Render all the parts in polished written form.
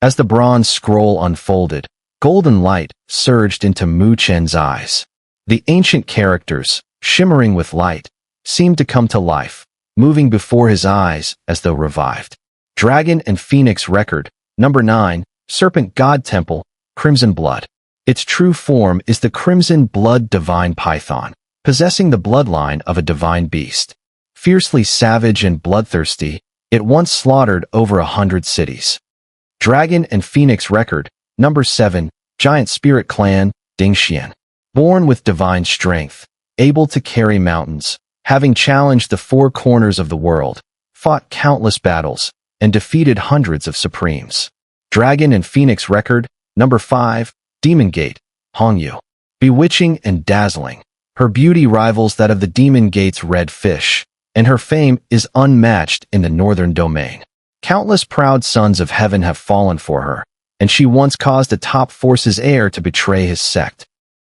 As the bronze scroll unfolded, golden light surged into Mu Chen's eyes. The ancient characters, shimmering with light, seemed to come to life, moving before his eyes as though revived. Dragon and Phoenix Record, Number 9, Serpent God Temple, Crimson Blood. Its true form is the Crimson Blood Divine Python, possessing the bloodline of a divine beast. Fiercely savage and bloodthirsty, it once slaughtered over 100 cities. Dragon and Phoenix Record, Number 7, Giant Spirit Clan, Dingxian. Born with divine strength, able to carry mountains, having challenged the four corners of the world, fought countless battles, and defeated hundreds of supremes. Dragon and Phoenix Record, Number 5, Demon Gate, Hongyu. Bewitching and dazzling, her beauty rivals that of the Demon Gate's red fish, and her fame is unmatched in the northern domain. Countless proud sons of heaven have fallen for her, and she once caused a top force's heir to betray his sect.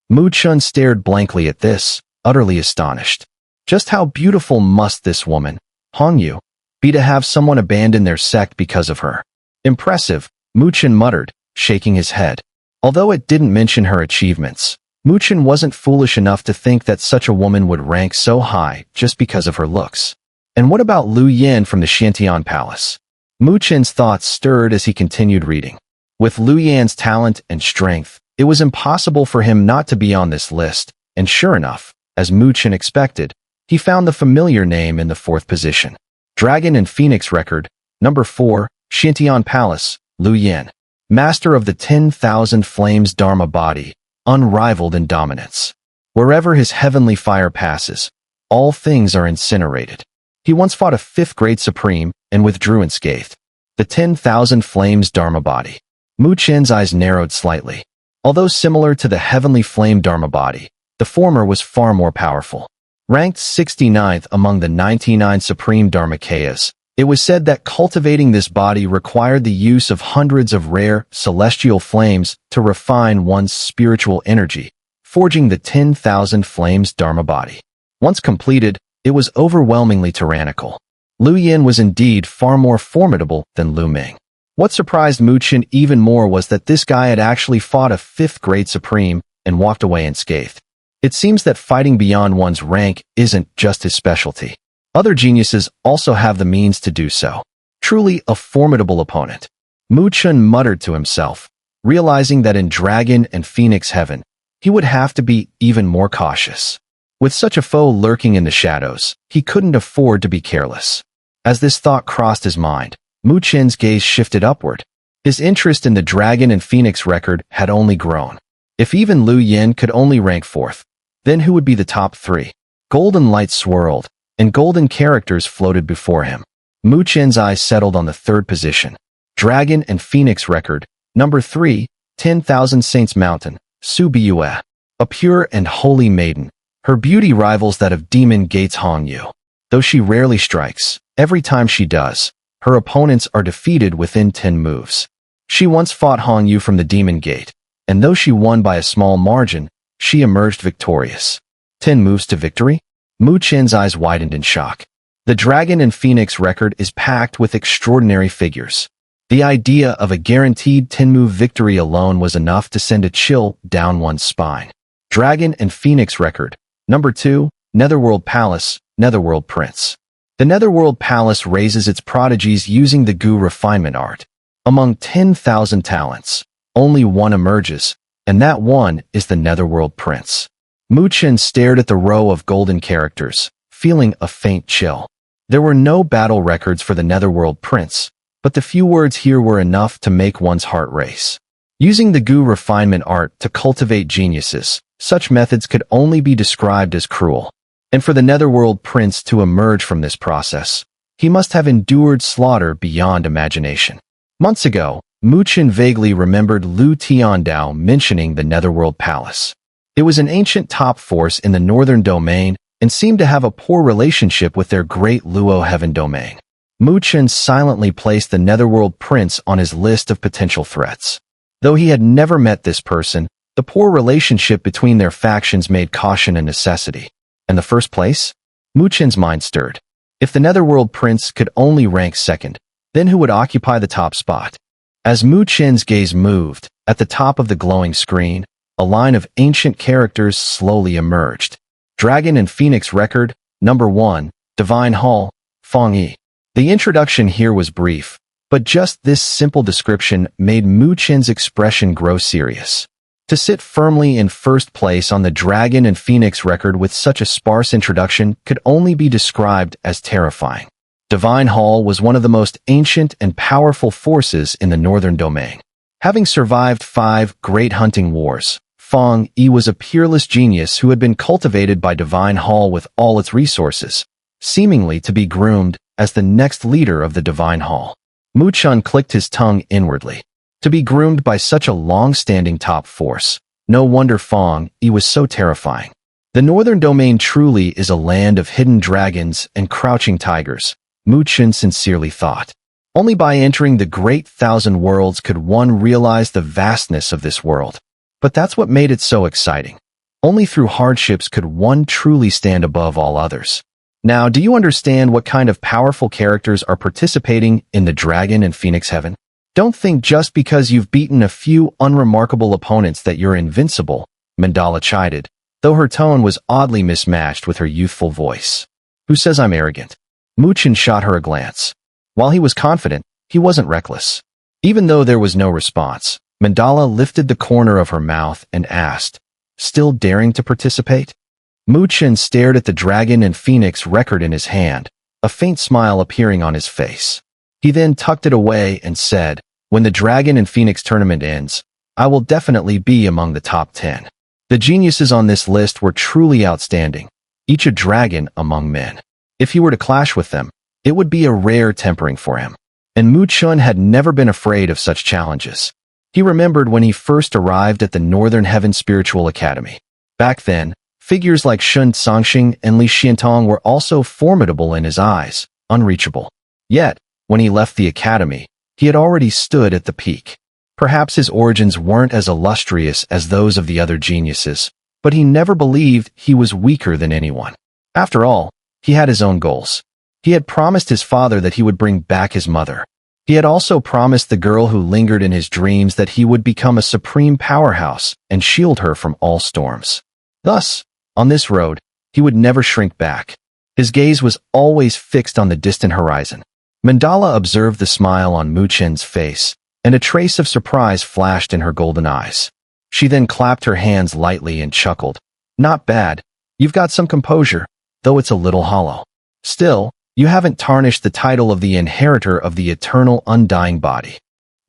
Mu Chen stared blankly at this, utterly astonished. Just how beautiful must this woman, Hongyu, be to have someone abandon their sect because of her? Impressive, Mu Chen muttered, shaking his head. Although it didn't mention her achievements, Mu Chen wasn't foolish enough to think that such a woman would rank so high just because of her looks. And what about Lu Yan from the Xiantian Palace? Mu Chen's thoughts stirred as he continued reading. With Lu Yan's talent and strength, it was impossible for him not to be on this list, and sure enough, as Mu Chen expected, he found the familiar name in the 4th position. Dragon and Phoenix Record, Number 4, Xiantian Palace, Lu Yan. Master of the 10,000 Flames Dharma body, unrivaled in dominance. Wherever his heavenly fire passes, all things are incinerated. He once fought a 5th grade supreme and withdrew unscathed. The 10,000 Flames Dharma body. Mu Chen's eyes narrowed slightly. Although similar to the heavenly flame Dharma body, the former was far more powerful. Ranked 69th among the 99 supreme Dharmakayas, it was said that cultivating this body required the use of hundreds of rare, celestial flames to refine one's spiritual energy, forging the 10,000 Flames Dharma body. Once completed, it was overwhelmingly tyrannical. Lu Yan was indeed far more formidable than Lu Ming. What surprised Mu Chen even more was that this guy had actually fought a 5th grade supreme and walked away unscathed. It seems that fighting beyond one's rank isn't just his specialty. Other geniuses also have the means to do so. Truly a formidable opponent. Mu Chen muttered to himself, realizing that in Dragon and Phoenix Heaven, he would have to be even more cautious. With such a foe lurking in the shadows, he couldn't afford to be careless. As this thought crossed his mind, Mu Chen's gaze shifted upward. His interest in the Dragon and Phoenix Record had only grown. If even Lu Yan could only rank 4th, then who would be the top 3? Golden light swirled, and golden characters floated before him. Mu Chen's eyes settled on the 3rd position. Dragon and Phoenix Record, Number 3, 10,000 Saints Mountain, Su Biyue. A pure and holy maiden, her beauty rivals that of Demon Gate's Hongyu. Though she rarely strikes, every time she does, her opponents are defeated within 10 moves. She once fought Hongyu from the Demon Gate, and though she won by a small margin, she emerged victorious. 10 moves to victory? Mu Chen's eyes widened in shock. The Dragon and Phoenix Record is packed with extraordinary figures. The idea of a guaranteed 10-move victory alone was enough to send a chill down one's spine. Dragon and Phoenix Record, Number 2, Netherworld Palace, Netherworld Prince. The Netherworld Palace raises its prodigies using the Gu refinement art. Among 10,000 talents, only one emerges, and that one is the Netherworld Prince. Mu Chen stared at the row of golden characters, feeling a faint chill. There were no battle records for the Netherworld Prince, but the few words here were enough to make one's heart race. Using the Gu refinement art to cultivate geniuses, such methods could only be described as cruel. And for the Netherworld Prince to emerge from this process, he must have endured slaughter beyond imagination. Months ago, Mu Chen vaguely remembered Lu Tiandao mentioning the Netherworld Palace. It was an ancient top force in the northern domain and seemed to have a poor relationship with their great Luo heaven domain. Mu Chen silently placed the Netherworld Prince on his list of potential threats. Though he had never met this person, the poor relationship between their factions made caution a necessity. In the first place, Mu Chen's mind stirred. If the Netherworld Prince could only rank 2nd, then who would occupy the top spot? As Mu Chen's gaze moved, at the top of the glowing screen, a line of ancient characters slowly emerged. Dragon and Phoenix Record, Number 1, Divine Hall, Feng Yi. The introduction here was brief, but just this simple description made Mu Chen's expression grow serious. To sit firmly in first place on the Dragon and Phoenix Record with such a sparse introduction could only be described as terrifying. Divine Hall was one of the most ancient and powerful forces in the Northern Domain. Having survived 5 great hunting wars, Feng Yi was a peerless genius who had been cultivated by Divine Hall with all its resources, seemingly to be groomed as the next leader of the Divine Hall. Mu Chen clicked his tongue inwardly. To be groomed by such a long-standing top force, no wonder Feng Yi was so terrifying. The Northern Domain truly is a land of hidden dragons and crouching tigers, Mu Chen sincerely thought. Only by entering the Great Thousand Worlds could one realize the vastness of this world. But that's what made it so exciting. Only through hardships could one truly stand above all others. Now, do you understand what kind of powerful characters are participating in the Dragon and Phoenix Heaven? Don't think just because you've beaten a few unremarkable opponents that you're invincible, Mandala chided, though her tone was oddly mismatched with her youthful voice. Who says I'm arrogant? Mu Chen shot her a glance. While he was confident, he wasn't reckless. Even though there was no response, Mandala lifted the corner of her mouth and asked, still daring to participate? Mu Chen stared at the Dragon and Phoenix Record in his hand, a faint smile appearing on his face. He then tucked it away and said, when the Dragon and Phoenix tournament ends, I will definitely be among the top 10. The geniuses on this list were truly outstanding, each a dragon among men. If he were to clash with them, it would be a rare tempering for him. And Mu Chen had never been afraid of such challenges. He remembered when he first arrived at the Northern Heaven Spiritual Academy. Back then, figures like Shun Songxing and Li Xiantong were also formidable in his eyes, unreachable. Yet, when he left the academy, he had already stood at the peak. Perhaps his origins weren't as illustrious as those of the other geniuses, but he never believed he was weaker than anyone. After all, he had his own goals. He had promised his father that he would bring back his mother. He had also promised the girl who lingered in his dreams that he would become a supreme powerhouse and shield her from all storms. Thus, on this road, he would never shrink back. His gaze was always fixed on the distant horizon. Mandala observed the smile on Mu Chen's face, and a trace of surprise flashed in her golden eyes. She then clapped her hands lightly and chuckled. Not bad. You've got some composure, though it's a little hollow. Still, you haven't tarnished the title of the inheritor of the eternal undying body.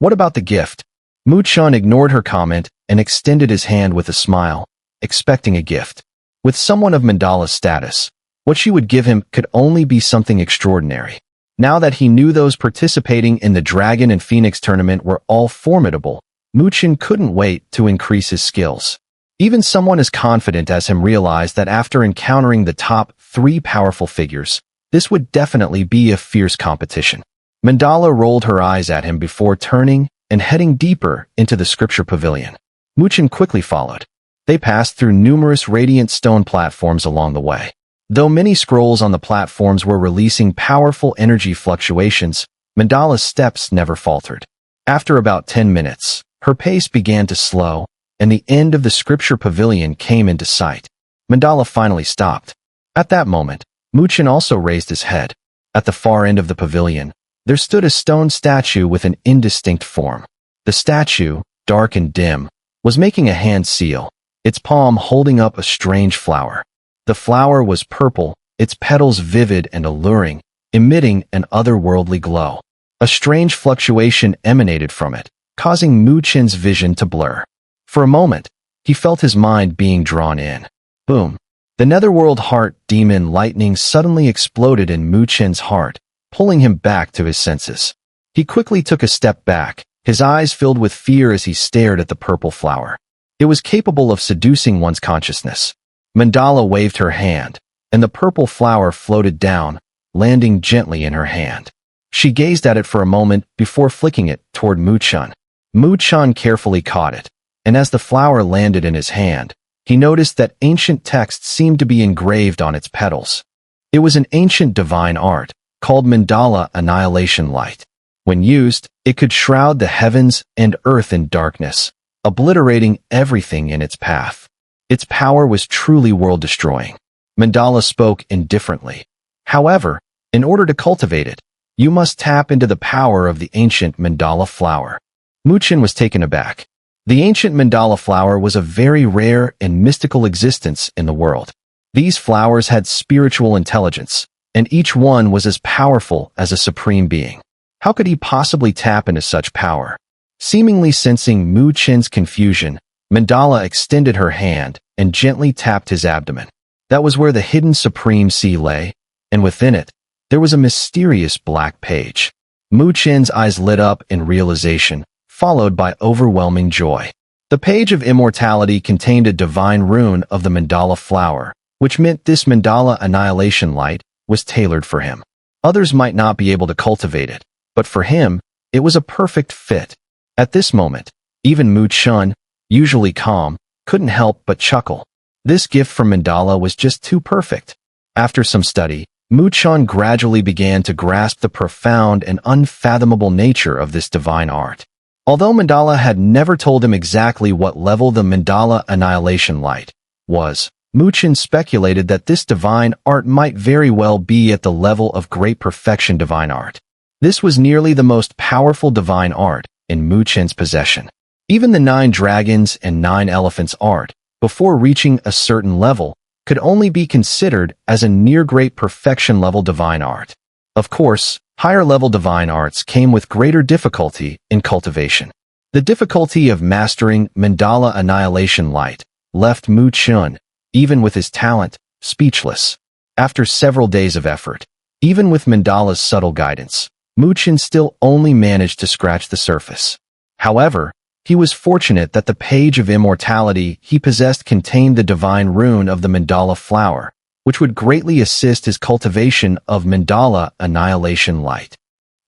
What about the gift? Mu Chen ignored her comment and extended his hand with a smile, expecting a gift. With someone of Mandala's status, what she would give him could only be something extraordinary. Now that he knew those participating in the Dragon and Phoenix tournament were all formidable, Mu Chen couldn't wait to increase his skills. Even someone as confident as him realized that after encountering the top 3 powerful figures, this would definitely be a fierce competition. Mandala rolled her eyes at him before turning and heading deeper into the scripture pavilion. Mu Chen quickly followed. They passed through numerous radiant stone platforms along the way. Though many scrolls on the platforms were releasing powerful energy fluctuations, Mandala's steps never faltered. After about 10 minutes, her pace began to slow, and the end of the scripture pavilion came into sight. Mandala finally stopped. At that moment, Mu Chen also raised his head. At the far end of the pavilion, there stood a stone statue with an indistinct form. The statue, dark and dim, was making a hand seal, its palm holding up a strange flower. The flower was purple, its petals vivid and alluring, emitting an otherworldly glow. A strange fluctuation emanated from it, causing Mu Chen's vision to blur. For a moment, he felt his mind being drawn in. Boom! The netherworld heart demon lightning suddenly exploded in Mu Chen's heart, pulling him back to his senses. He quickly took a step back, his eyes filled with fear as he stared at the purple flower. It was capable of seducing one's consciousness. Mandala waved her hand, and the purple flower floated down, landing gently in her hand. She gazed at it for a moment before flicking it toward Mu Chen. Mu Chen carefully caught it, and as the flower landed in his hand, he noticed that ancient text seemed to be engraved on its petals. It was an ancient divine art, called Mandala Annihilation Light. When used, it could shroud the heavens and earth in darkness, obliterating everything in its path. Its power was truly world-destroying. Mandala spoke indifferently. However, in order to cultivate it, you must tap into the power of the ancient mandala flower. Chen was taken aback. The ancient mandala flower was a very rare and mystical existence in the world. These flowers had spiritual intelligence, and each one was as powerful as a supreme being. How could he possibly tap into such power? Seemingly sensing Chen's confusion, Mandala extended her hand and gently tapped his abdomen. That was where the hidden supreme sea lay, and within it, there was a mysterious black page. Chen's eyes lit up in realization, followed by overwhelming joy. The page of immortality contained a divine rune of the mandala flower, which meant this mandala annihilation light was tailored for him. Others might not be able to cultivate it, but for him, it was a perfect fit. At this moment, even Chen, usually calm, couldn't help but chuckle. This gift from mandala was just too perfect. After some study, Chen gradually began to grasp the profound and unfathomable nature of this divine art. Although Mandala had never told him exactly what level the mandala annihilation light was, Chen speculated that this divine art might very well be at the level of great perfection divine art. This was nearly the most powerful divine art in Chen's possession. Even the 9 dragons and 9 elephants art, before reaching a certain level, could only be considered as a near great perfection level divine art. Of course, higher level divine arts came with greater difficulty in cultivation. The difficulty of mastering mandala annihilation light left Chen, even with his talent, speechless. After several days of effort, even with mandala's subtle guidance, Chen still only managed to scratch the surface. However, he was fortunate that the page of immortality he possessed contained the divine rune of the mandala flower, which would greatly assist his cultivation of mandala annihilation light.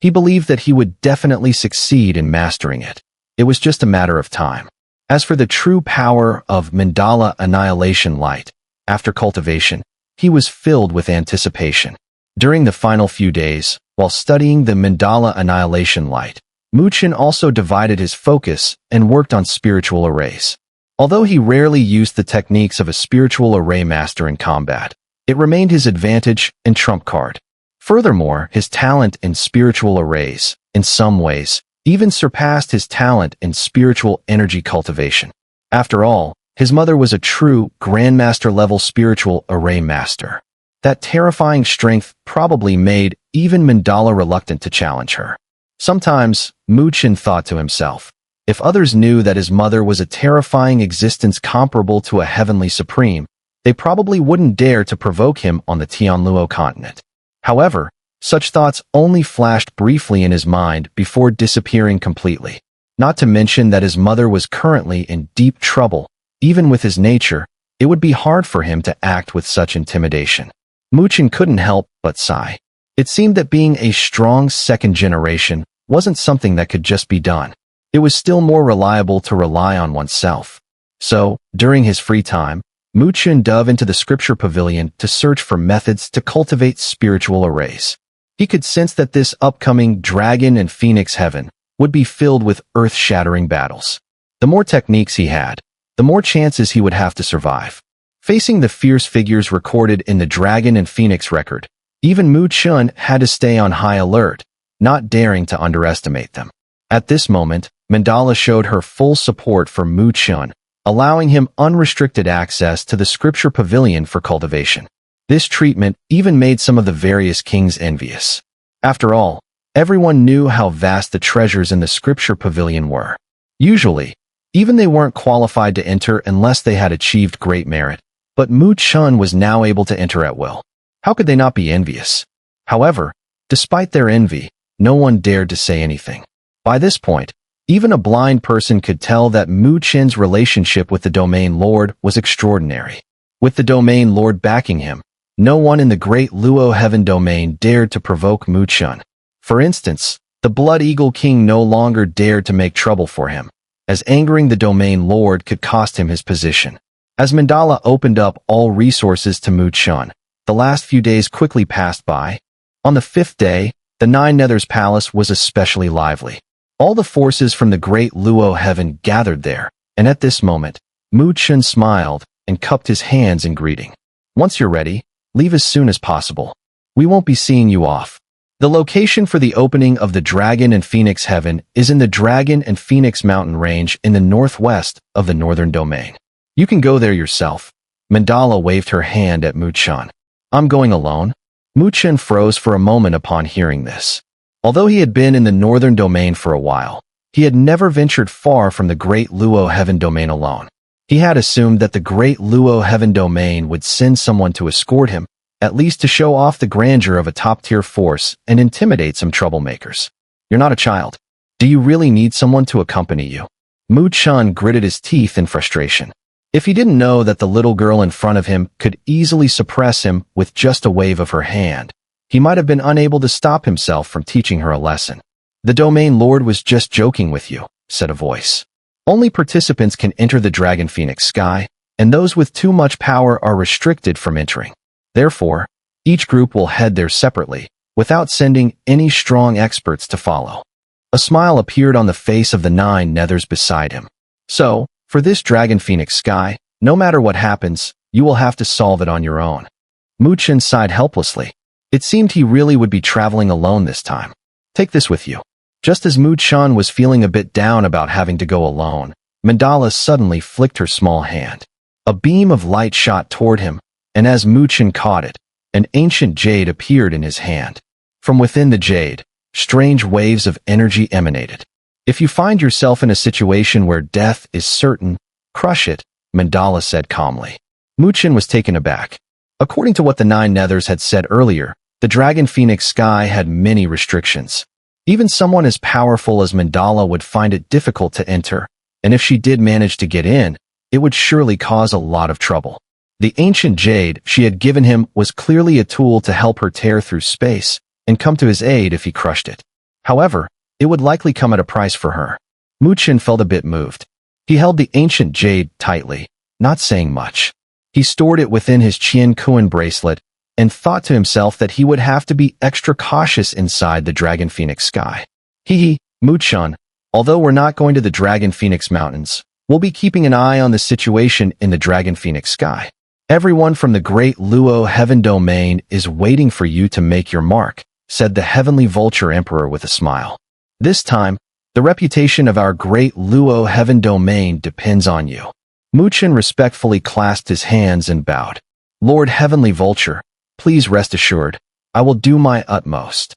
He believed that he would definitely succeed in mastering it. It was just a matter of time. As for the true power of mandala annihilation light, after cultivation, he was filled with anticipation. During the final few days, while studying the mandala annihilation light, Chen also divided his focus and worked on spiritual arrays. Although he rarely used the techniques of a spiritual array master in combat, it remained his advantage and trump card. Furthermore, his talent in spiritual arrays, in some ways, even surpassed his talent in spiritual energy cultivation. After all, his mother was a true Grandmaster-level spiritual array master. That terrifying strength probably made even Mandala reluctant to challenge her. Sometimes, Chen thought to himself, if others knew that his mother was a terrifying existence comparable to a heavenly supreme, they probably wouldn't dare to provoke him on the Tianluo continent. However, such thoughts only flashed briefly in his mind before disappearing completely. Not to mention that his mother was currently in deep trouble. Even with his nature, it would be hard for him to act with such intimidation. Chen couldn't help but sigh. It seemed that being a strong second generation wasn't something that could just be done. It was still more reliable to rely on oneself. So, during his free time, Chen dove into the scripture pavilion to search for methods to cultivate spiritual arrays. He could sense that this upcoming dragon and phoenix heaven would be filled with earth-shattering battles. The more techniques he had, the more chances he would have to survive. Facing the fierce figures recorded in the dragon and phoenix record, even Chen had to stay on high alert, not daring to underestimate them. At this moment, Mandala showed her full support for Chen, allowing him unrestricted access to the scripture pavilion for cultivation. This treatment even made some of the various kings envious. After all, everyone knew how vast the treasures in the scripture pavilion were. Usually, even they weren't qualified to enter unless they had achieved great merit, but Chen was now able to enter at will. How could they not be envious? However, despite their envy, no one dared to say anything. By this point, even a blind person could tell that Chen's relationship with the Domain Lord was extraordinary. With the Domain Lord backing him, no one in the great Luo Heaven domain dared to provoke Chen. For instance, the Blood Eagle King no longer dared to make trouble for him, as angering the Domain Lord could cost him his position. As Mandala opened up all resources to Chen, the last few days quickly passed by. On the 5th day, The Nine Nethers Palace was especially lively. All the forces from the great Luo heaven gathered there, and at this moment, Mu Chen smiled and cupped his hands in greeting. Once you're ready, leave as soon as possible. We won't be seeing you off. The location for the opening of the Dragon and Phoenix Heaven is in the Dragon and Phoenix Mountain Range in the northwest of the Northern Domain. You can go there yourself. Mandala waved her hand at Mu Chen. I'm going alone. Mu Chen froze for a moment upon hearing this. Although he had been in the Northern Domain for a while, he had never ventured far from the Great Luo Heaven Domain alone. He had assumed that the Great Luo Heaven Domain would send someone to escort him, at least to show off the grandeur of a top-tier force and intimidate some troublemakers. You're not a child. Do you really need someone to accompany you? Mu Chen gritted his teeth in frustration. If he didn't know that the little girl in front of him could easily suppress him with just a wave of her hand, he might have been unable to stop himself from teaching her a lesson. The Domain Lord was just joking with you, said a voice. Only participants can enter the Dragon Phoenix Sky, and those with too much power are restricted from entering. Therefore, each group will head there separately, without sending any strong experts to follow. A smile appeared on the face of the Nine Nethers beside him. So, for this Dragon Phoenix Sky, no matter what happens, you will have to solve it on your own. Mu Chen sighed helplessly. It seemed he really would be traveling alone this time. Take this with you. Just as Mu Chen was feeling a bit down about having to go alone, Mandala suddenly flicked her small hand. A beam of light shot toward him, and as Mu Chen caught it, an ancient jade appeared in his hand. From within the jade, strange waves of energy emanated. If you find yourself in a situation where death is certain, crush it, Mandala said calmly. Mu Chen was taken aback. According to what the Nine Nethers had said earlier, the Dragon Phoenix Sky had many restrictions. Even someone as powerful as Mandala would find it difficult to enter, and if she did manage to get in, it would surely cause a lot of trouble. The ancient jade she had given him was clearly a tool to help her tear through space and come to his aid if he crushed it. However, it would likely come at a price for her. Mu Chen felt a bit moved. He held the ancient jade tightly, not saying much. He stored it within his Qian Kuan bracelet and thought to himself that he would have to be extra cautious inside the Dragon Phoenix Sky. Mu Chen, although we're not going to the Dragon Phoenix Mountains, we'll be keeping an eye on the situation in the Dragon Phoenix Sky. Everyone from the Great Luo Heaven Domain is waiting for you to make your mark, said the Heavenly Vulture Emperor with a smile. This time, the reputation of our Great Luo Heaven Domain depends on you. Mu Chen respectfully clasped his hands and bowed. Lord Heavenly Vulture, please rest assured, I will do my utmost.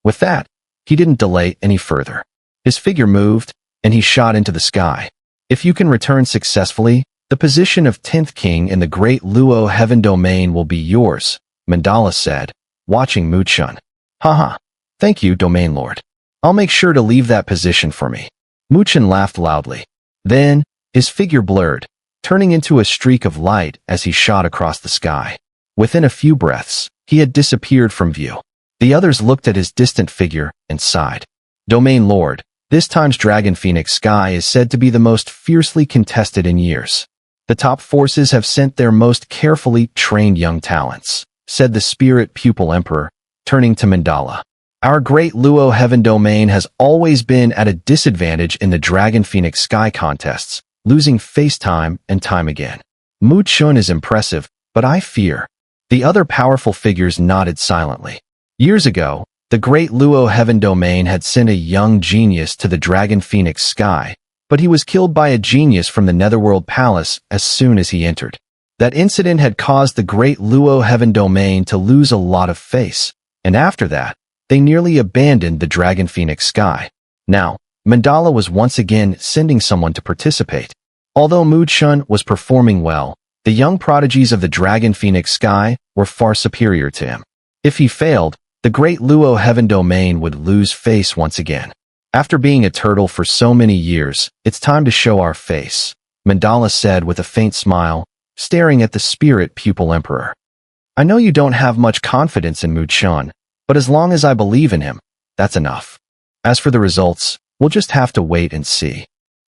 With that, he didn't delay any further. His figure moved, and he shot into the sky. If you can return successfully, the position of 10th King in the Great Luo Heaven Domain will be yours, Mandala said, watching Mu Chen. Haha, thank you, Domain Lord. I'll make sure to leave that position for me. Mu Chen laughed loudly. Then, his figure blurred, turning into a streak of light as he shot across the sky. Within a few breaths, he had disappeared from view. The others looked at his distant figure and sighed. Domain Lord, this time's Dragon Phoenix Sky is said to be the most fiercely contested in years. The top forces have sent their most carefully trained young talents, said the Spirit Pupil Emperor, turning to Mandala. Our Great Luo Heaven Domain has always been at a disadvantage in the Dragon Phoenix Sky contests, losing face time and time again. Mu Chen is impressive, but I fear. The other powerful figures nodded silently. Years ago, the Great Luo Heaven Domain had sent a young genius to the Dragon Phoenix Sky, but he was killed by a genius from the Netherworld Palace as soon as he entered. That incident had caused the Great Luo Heaven Domain to lose a lot of face, and after that, they nearly abandoned the Dragon Phoenix Sky. Now, Mandala was once again sending someone to participate. Although Mu Chen was performing well, the young prodigies of the Dragon Phoenix Sky were far superior to him. If he failed, the Great Luo Heaven Domain would lose face once again. After being a turtle for so many years, it's time to show our face, Mandala said with a faint smile, staring at the Spirit Pupil Emperor. I know you don't have much confidence in Mu Chen, but as long as I believe in him, that's enough. As for the results, we'll just have to wait and see.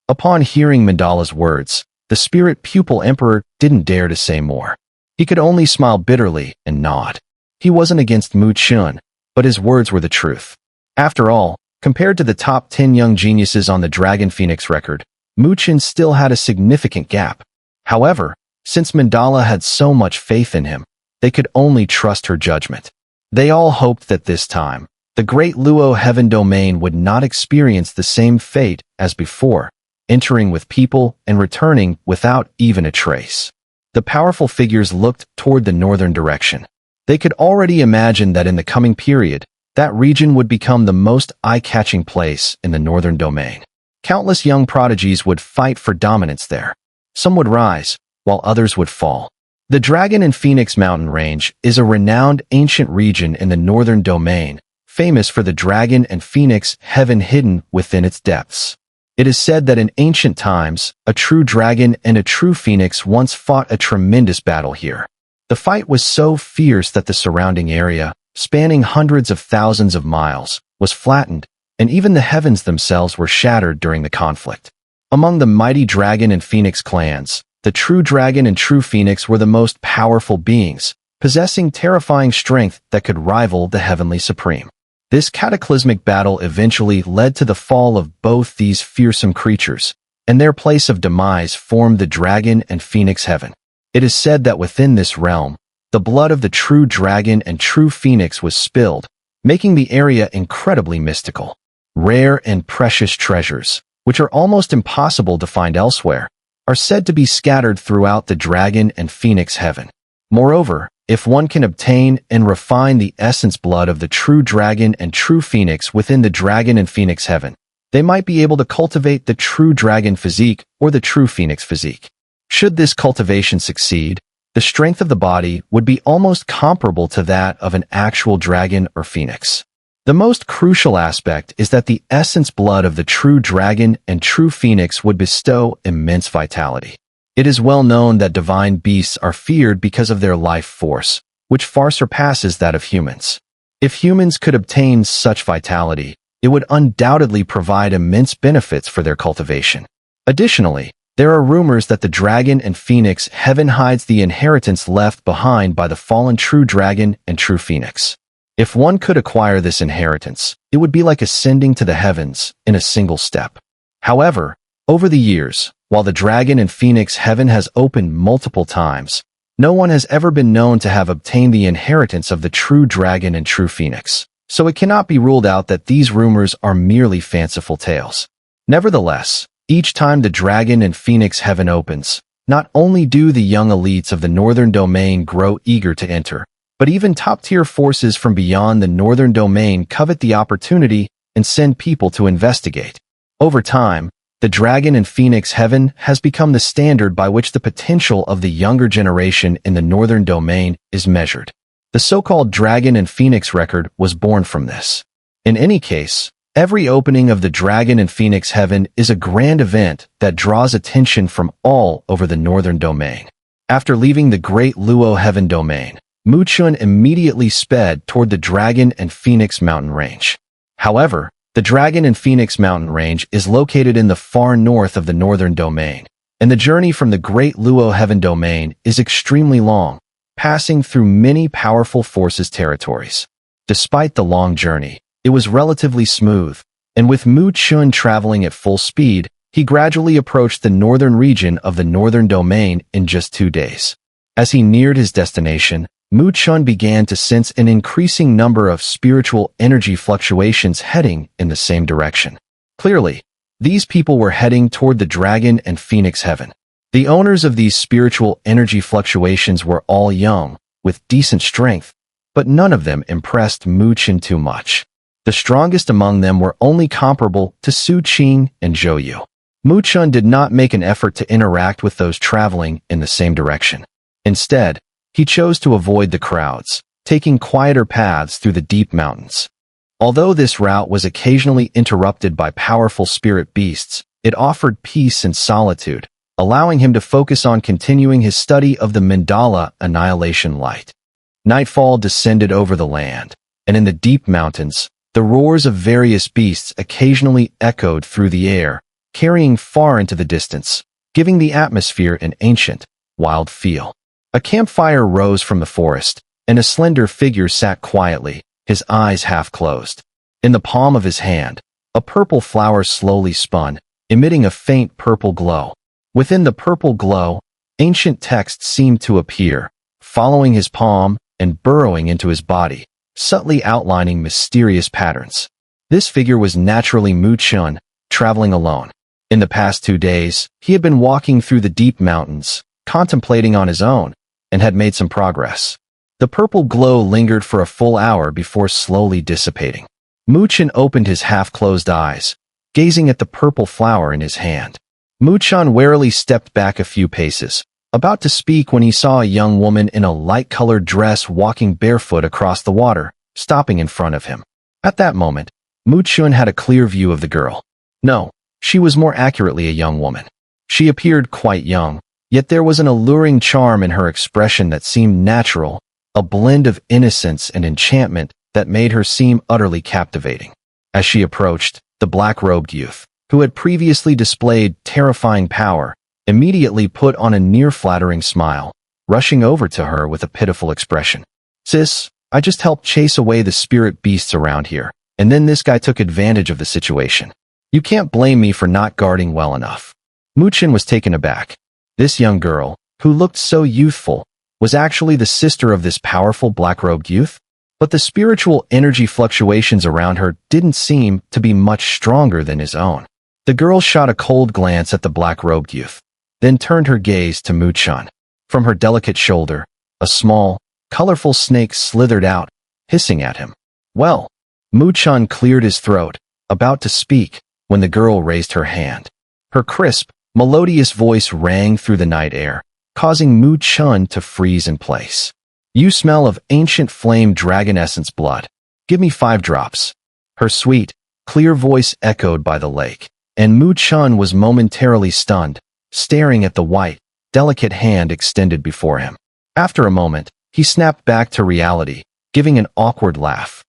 Upon hearing Mandala's words, the Spirit Pupil Emperor didn't dare to say more. He could only smile bitterly and nod. He wasn't against Mu Chen, but his words were the truth. After all, compared to the top 10 young geniuses on the Dragon Phoenix record, Mu Chen still had a significant gap. However, since Mandala had so much faith in him, they could only trust her judgment. They all hoped that this time, the great Luo Heaven Domain would not experience the same fate as before, entering with people and returning without even a trace. The powerful figures looked toward the northern direction. They could already imagine that in the coming period, that region would become the most eye-catching place in the northern domain. Countless young prodigies would fight for dominance there. Some would rise, while others would fall. The Dragon and Phoenix Mountain Range is a renowned ancient region in the northern domain, famous for the dragon and phoenix heaven hidden within its depths. It is said that in ancient times, a true dragon and a true phoenix once fought a tremendous battle here. The fight was so fierce that the surrounding area, spanning hundreds of thousands of miles, was flattened, and even the heavens themselves were shattered during the conflict. Among the mighty dragon and phoenix clans, the true dragon and true phoenix were the most powerful beings, possessing terrifying strength that could rival the heavenly supreme. This cataclysmic battle eventually led to the fall of both these fearsome creatures, and their place of demise formed the dragon and phoenix heaven. It is said that within this realm, the blood of the true dragon and true phoenix was spilled, making the area incredibly mystical. Rare and precious treasures, which are almost impossible to find elsewhere, are said to be scattered throughout the dragon and phoenix heaven. Moreover, if one can obtain and refine the essence blood of the true dragon and true phoenix within the dragon and phoenix heaven, they might be able to cultivate the true dragon physique or the true phoenix physique. Should this cultivation succeed, the strength of the body would be almost comparable to that of an actual dragon or phoenix. The most crucial aspect is that the essence blood of the true dragon and true phoenix would bestow immense vitality. It is well known that divine beasts are feared because of their life force, which far surpasses that of humans. If humans could obtain such vitality, it would undoubtedly provide immense benefits for their cultivation. Additionally, there are rumors that the dragon and phoenix heaven hides the inheritance left behind by the fallen true dragon and true phoenix. If one could acquire this inheritance, it would be like ascending to the heavens in a single step. However, over the years, while the dragon and phoenix heaven has opened multiple times, no one has ever been known to have obtained the inheritance of the true dragon and true phoenix, so it cannot be ruled out that these rumors are merely fanciful tales. Nevertheless, each time the dragon and phoenix heaven opens, not only do the young elites of the northern domain grow eager to enter, but even top-tier forces from beyond the northern domain covet the opportunity and send people to investigate. Over time, the dragon and phoenix heaven has become the standard by which the potential of the younger generation in the northern domain is measured. The so-called dragon and phoenix record was born from this. In any case, every opening of the dragon and phoenix heaven is a grand event that draws attention from all over the northern domain. After leaving the great Luo Heaven domain, Mu Chen immediately sped toward the dragon and phoenix mountain range. However, the Dragon and Phoenix Mountain Range is located in the far north of the northern domain, and the journey from the Great Luo Heaven domain is extremely long, passing through many powerful forces' territories. Despite the long journey, it was relatively smooth, and with Mu Chen traveling at full speed, he gradually approached the northern region of the northern domain in just 2 days. As he neared his destination, Mu Chen began to sense an increasing number of spiritual energy fluctuations heading in the same direction. Clearly, these people were heading toward the dragon and phoenix heaven. The owners of these spiritual energy fluctuations were all young, with decent strength, but none of them impressed Mu Chen too much. The strongest among them were only comparable to Su Qing and Zhou Yu. Mu Chen did not make an effort to interact with those traveling in the same direction. Instead, he chose to avoid the crowds, taking quieter paths through the deep mountains. Although this route was occasionally interrupted by powerful spirit beasts, it offered peace and solitude, allowing him to focus on continuing his study of the mandala annihilation light. Nightfall descended over the land, and in the deep mountains, the roars of various beasts occasionally echoed through the air, carrying far into the distance, giving the atmosphere an ancient, wild feel. A campfire rose from the forest, and a slender figure sat quietly, his eyes half closed. In the palm of his hand, a purple flower slowly spun, emitting a faint purple glow. Within the purple glow, ancient text seemed to appear, following his palm and burrowing into his body, subtly outlining mysterious patterns. This figure was naturally Mu Chen, traveling alone. In the past 2 days, he had been walking through the deep mountains, contemplating on his own, and had made some progress. The purple glow lingered for a full hour before slowly dissipating. Mu Chen opened his half-closed eyes, gazing at the purple flower in his hand. Mu Chen warily stepped back a few paces, about to speak when he saw a young woman in a light-colored dress walking barefoot across the water, stopping in front of him. At that moment, Mu Chen had a clear view of the girl. No, she was more accurately a young woman. She appeared quite young, yet there was an alluring charm in her expression that seemed natural, a blend of innocence and enchantment that made her seem utterly captivating. As she approached, the black-robed youth, who had previously displayed terrifying power, immediately put on a near-flattering smile, rushing over to her with a pitiful expression. "Sis, I just helped chase away the spirit beasts around here, and then this guy took advantage of the situation. You can't blame me for not guarding well enough." Mu Chen was taken aback. This young girl, who looked so youthful, was actually the sister of this powerful black-robed youth? But the spiritual energy fluctuations around her didn't seem to be much stronger than his own. The girl shot a cold glance at the black-robed youth, then turned her gaze to Mu Chen. From her delicate shoulder, a small, colorful snake slithered out, hissing at him. "Well," Mu Chen cleared his throat, about to speak, when the girl raised her hand. Her crisp, melodious voice rang through the night air, causing Mu Chen to freeze in place. "You smell of ancient flame dragon essence blood. Give me 5 drops." Her sweet, clear voice echoed by the lake, and Mu Chen was momentarily stunned, staring at the white, delicate hand extended before him. After a moment, he snapped back to reality, giving an awkward laugh.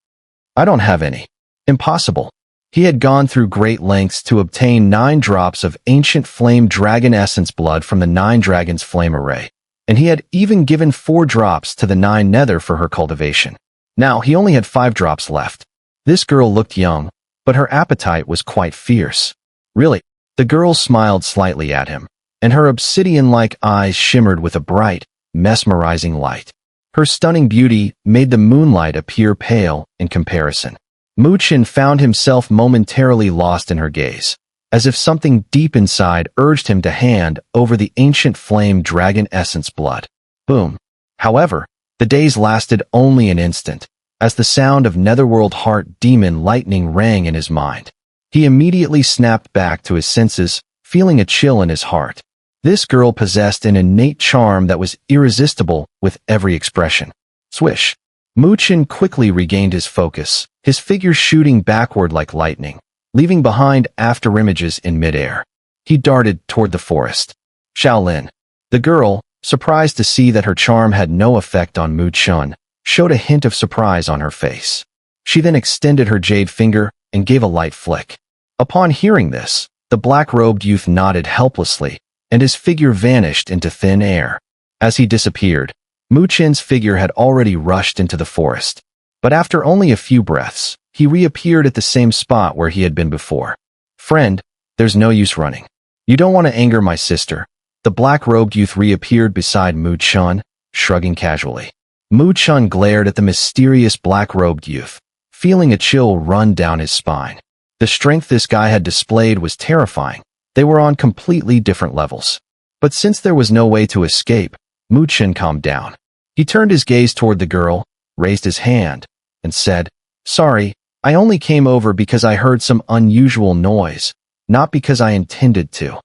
"I don't have any." Impossible. He had gone through great lengths to obtain 9 drops of ancient flame dragon essence blood from the 9 dragons flame array, and he had even given 4 drops to the 9 nether for her cultivation. Now he only had 5 drops left. This girl looked young, but her appetite was quite fierce. "Really?" The girl smiled slightly at him, and her obsidian-like eyes shimmered with a bright, mesmerizing light. Her stunning beauty made the moonlight appear pale in comparison. Mu Chen found himself momentarily lost in her gaze, as if something deep inside urged him to hand over the ancient flame dragon essence blood. Boom. However, the days lasted only an instant, as the sound of netherworld heart demon lightning rang in his mind. He immediately snapped back to his senses, feeling a chill in his heart. This girl possessed an innate charm that was irresistible with every expression. Swish. Mu Chen quickly regained his focus, his figure shooting backward like lightning, leaving behind afterimages in midair. He darted toward the forest. Shaolin. The girl, surprised to see that her charm had no effect on Mu Chen, showed a hint of surprise on her face. She then extended her jade finger and gave a light flick. Upon hearing this, the black-robed youth nodded helplessly, and his figure vanished into thin air. As he disappeared, Mu Chen's figure had already rushed into the forest. But after only a few breaths, he reappeared at the same spot where he had been before. "Friend, there's no use running. You don't want to anger my sister." The black-robed youth reappeared beside Mu Chen, shrugging casually. Mu Chen glared at the mysterious black-robed youth, feeling a chill run down his spine. The strength this guy had displayed was terrifying. They were on completely different levels. But since there was no way to escape, Mu Chen calmed down. He turned his gaze toward the girl, raised his hand, and said, "Sorry, I only came over because I heard some unusual noise, not because I intended to."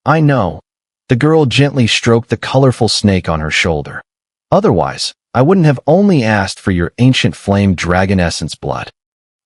"I know." The girl gently stroked the colorful snake on her shoulder. "Otherwise, I wouldn't have only asked for your ancient flame dragon essence blood."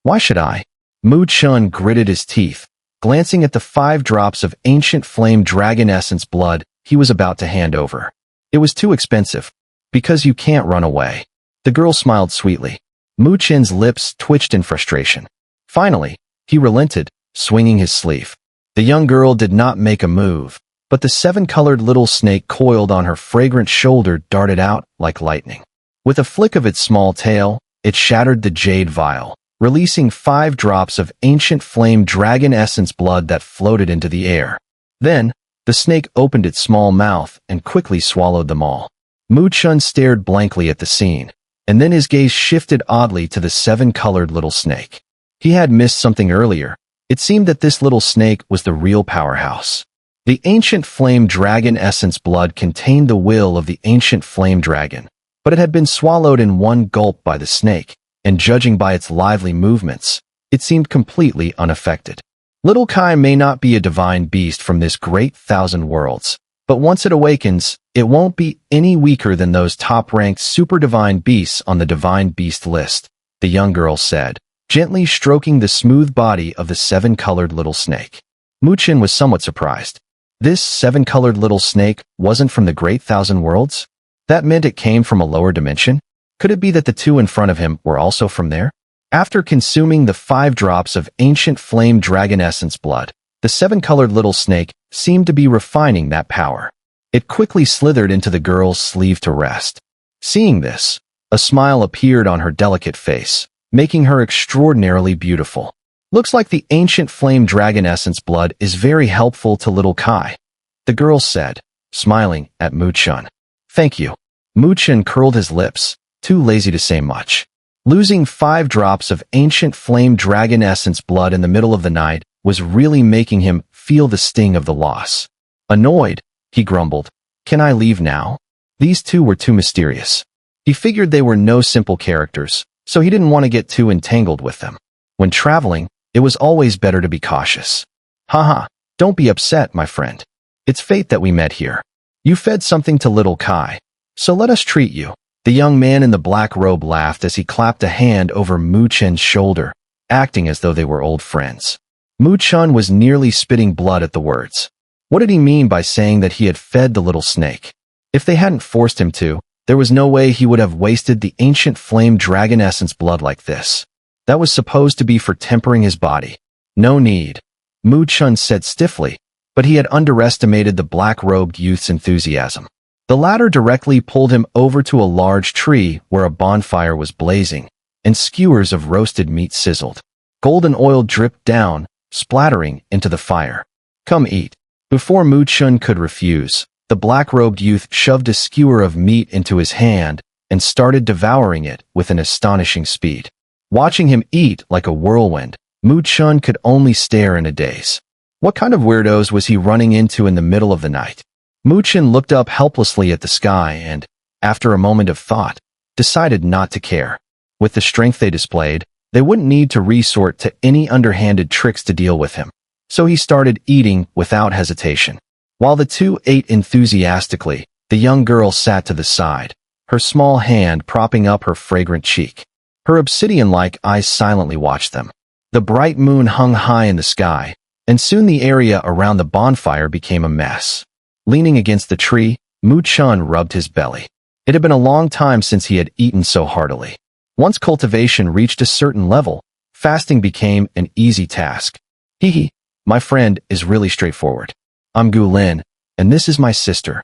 "Why should I?" Mu Chen gritted his teeth, glancing at the 5 drops of ancient flame dragon essence blood he was about to hand over. "It was too expensive. Because you can't run away." The girl smiled sweetly. Mu Chen's lips twitched in frustration. Finally, he relented, swinging his sleeve. The young girl did not make a move, but the 7-colored little snake coiled on her fragrant shoulder darted out like lightning. With a flick of its small tail, it shattered the jade vial, releasing 5 drops of ancient flame dragon essence blood that floated into the air. Then, the snake opened its small mouth and quickly swallowed them all. Mu Chen stared blankly at the scene, and then his gaze shifted oddly to the 7-colored little snake. He had missed something earlier. It seemed that this little snake was the real powerhouse. The ancient flame dragon essence blood contained the will of the ancient flame dragon, but it had been swallowed in one gulp by the snake, and judging by its lively movements, it seemed completely unaffected. Little Kai may not be a divine beast from this great 1,000 worlds, but once it awakens, it won't be any weaker than those top-ranked super divine beasts on the divine beast list, the young girl said, gently stroking the smooth body of the 7-colored little snake. Mu Chen was somewhat surprised. This 7-colored little snake wasn't from the great 1,000 worlds? That meant it came from a lower dimension? Could it be that the 2 in front of him were also from there? After consuming the 5 drops of ancient flame dragon essence blood, the 7-colored little snake seemed to be refining that power. It quickly slithered into the girl's sleeve to rest. Seeing this, a smile appeared on her delicate face, making her extraordinarily beautiful. Looks like the ancient flame dragon essence blood is very helpful to little Kai, the girl said, smiling at Mu Chen. Thank you. Mu Chen curled his lips, too lazy to say much. Losing 5 drops of ancient flame dragon essence blood in the middle of the night was really making him feel the sting of the loss. Annoyed, he grumbled, "Can I leave now?" These 2 were too mysterious. He figured they were no simple characters, so he didn't want to get too entangled with them. When traveling, it was always better to be cautious. Haha, don't be upset, my friend. It's fate that we met here. You fed something to little Kai, so let us treat you. The young man in the black robe laughed as he clapped a hand over Mu Chen's shoulder, acting as though they were old friends. Mu Chen was nearly spitting blood at the words. What did he mean by saying that he had fed the little snake? If they hadn't forced him to, there was no way he would have wasted the ancient flame dragon essence blood like this. That was supposed to be for tempering his body. No need, Mu Chen said stiffly, but he had underestimated the black-robed youth's enthusiasm. The latter directly pulled him over to a large tree where a bonfire was blazing, and skewers of roasted meat sizzled. Golden oil dripped down, splattering into the fire. Come eat. Before Mu Chen could refuse, the black-robed youth shoved a skewer of meat into his hand and started devouring it with an astonishing speed. Watching him eat like a whirlwind, Mu Chen could only stare in a daze. What kind of weirdos was he running into in the middle of the night? Mu Chen looked up helplessly at the sky and, after a moment of thought, decided not to care. With the strength they displayed, they wouldn't need to resort to any underhanded tricks to deal with him. So he started eating without hesitation. While the 2 ate enthusiastically, the young girl sat to the side, her small hand propping up her fragrant cheek. Her obsidian-like eyes silently watched them. The bright moon hung high in the sky, and soon the area around the bonfire became a mess. Leaning against the tree, Mu Chen rubbed his belly. It had been a long time since he had eaten so heartily. Once cultivation reached a certain level, fasting became an easy task. Hee, my friend is really straightforward. I'm Gu Lin, and this is my sister.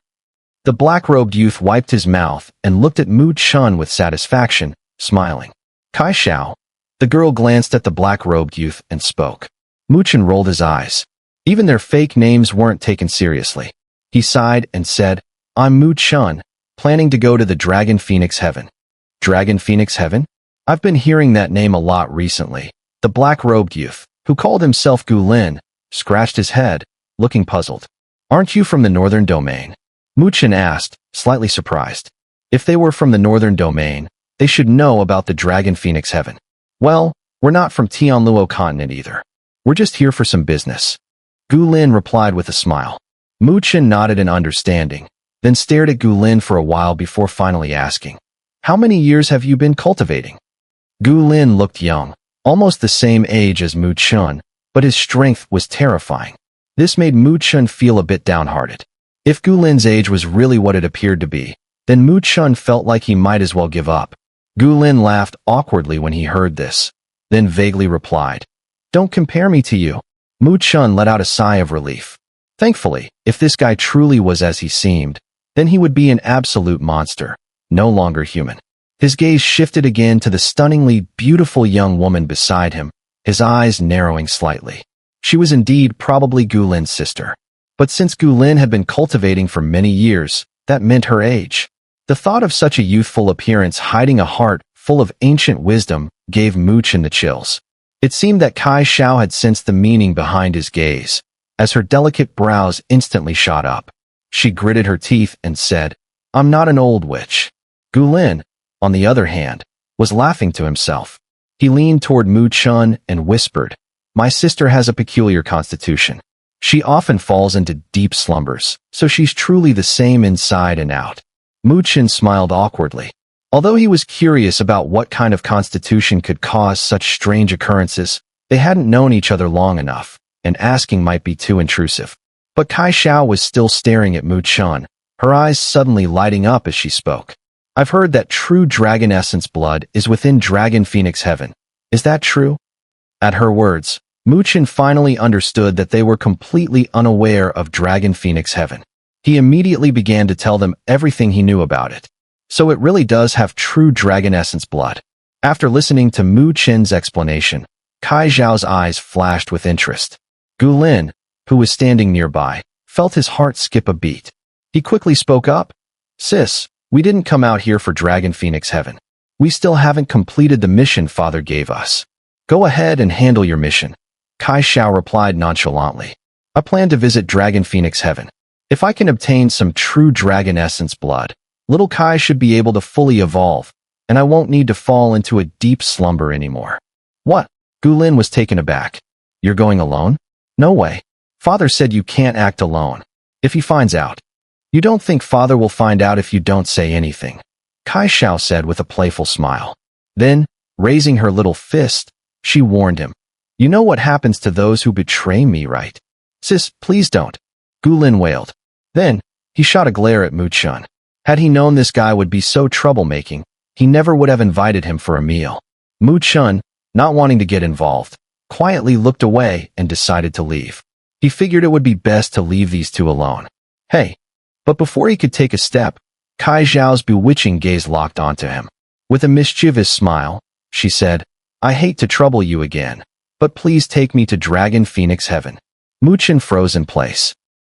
The black-robed youth wiped his mouth and looked at Mu Chen with satisfaction, smiling. Kai Xiao. The girl glanced at the black-robed youth and spoke. Mu Chen rolled his eyes. Even their fake names weren't taken seriously. He sighed and said, I'm Mu Chen, planning to go to the Dragon Phoenix Heaven. Dragon Phoenix Heaven? I've been hearing that name a lot recently. The black-robed youth, who called himself Gu Lin, scratched his head, looking puzzled. Aren't you from the Northern Domain? Mu Chen asked, slightly surprised. If they were from the Northern Domain, they should know about the Dragon Phoenix Heaven. Well, we're not from Tianluo continent either. We're just here for some business. Gu Lin replied with a smile. Mu Chen nodded in understanding, then stared at Gu Lin for a while before finally asking, How many years have you been cultivating? Gu Lin looked young, almost the same age as Mu Chen, but his strength was terrifying. This made Mu Chen feel a bit downhearted. If Gu Lin's age was really what it appeared to be, then Mu Chen felt like he might as well give up. Gu Lin laughed awkwardly when he heard this, then vaguely replied, Don't compare me to you. Mu Chen let out a sigh of relief. Thankfully, if this guy truly was as he seemed, then he would be an absolute monster, no longer human. His gaze shifted again to the stunningly beautiful young woman beside him, his eyes narrowing slightly. She was indeed probably Gulin's sister. But since Gulin had been cultivating for many years, that meant her age. The thought of such a youthful appearance hiding a heart full of ancient wisdom gave Mu Chen the chills. It seemed that Kai Xiao had sensed the meaning behind his gaze, as her delicate brows instantly shot up. She gritted her teeth and said, "I'm not an old witch." Gulin, on the other hand, was laughing to himself. He leaned toward Mu Chen and whispered, "My sister has a peculiar constitution. She often falls into deep slumbers, so she's truly the same inside and out." Mu Chen smiled awkwardly. Although he was curious about what kind of constitution could cause such strange occurrences, they hadn't known each other long enough, and asking might be too intrusive. But Kai Xiao was still staring at Mu Chen, her eyes suddenly lighting up as she spoke. "I've heard that true dragon essence blood is within Dragon Phoenix Heaven. Is that true?" At her words, Mu Chen finally understood that they were completely unaware of Dragon Phoenix Heaven. He immediately began to tell them everything he knew about it. So it really does have true dragon essence blood. After listening to Mu Chen's explanation, Kai Xiao's eyes flashed with interest. Gulin, who was standing nearby, felt his heart skip a beat. He quickly spoke up. "Sis, we didn't come out here for Dragon Phoenix Heaven. We still haven't completed the mission Father gave us. Go ahead and handle your mission." Kai Xiao replied nonchalantly. "I plan to visit Dragon Phoenix Heaven. If I can obtain some true dragon essence blood, little Kai should be able to fully evolve, and I won't need to fall into a deep slumber anymore." "What?" Gulin was taken aback. "You're going alone?" "No way. Father said you can't act alone. If he finds out." "You don't think Father will find out if you don't say anything?" Kai Xiao said with a playful smile. Then, raising her little fist, she warned him. "You know what happens to those who betray me, right?" "Sis, please don't," Gulin wailed. Then, he shot a glare at Mu Chen. Had he known this guy would be so troublemaking, he never would have invited him for a meal. Mu Chen, not wanting to get involved, quietly looked away and decided to leave. He figured it would be best to leave these two alone. "Hey." But before he could take a step, Kai Xiao's bewitching gaze locked onto him. With a mischievous smile, she said, "I hate to trouble you again, but please take me to Dragon Phoenix Heaven." Mu Chen froze in place.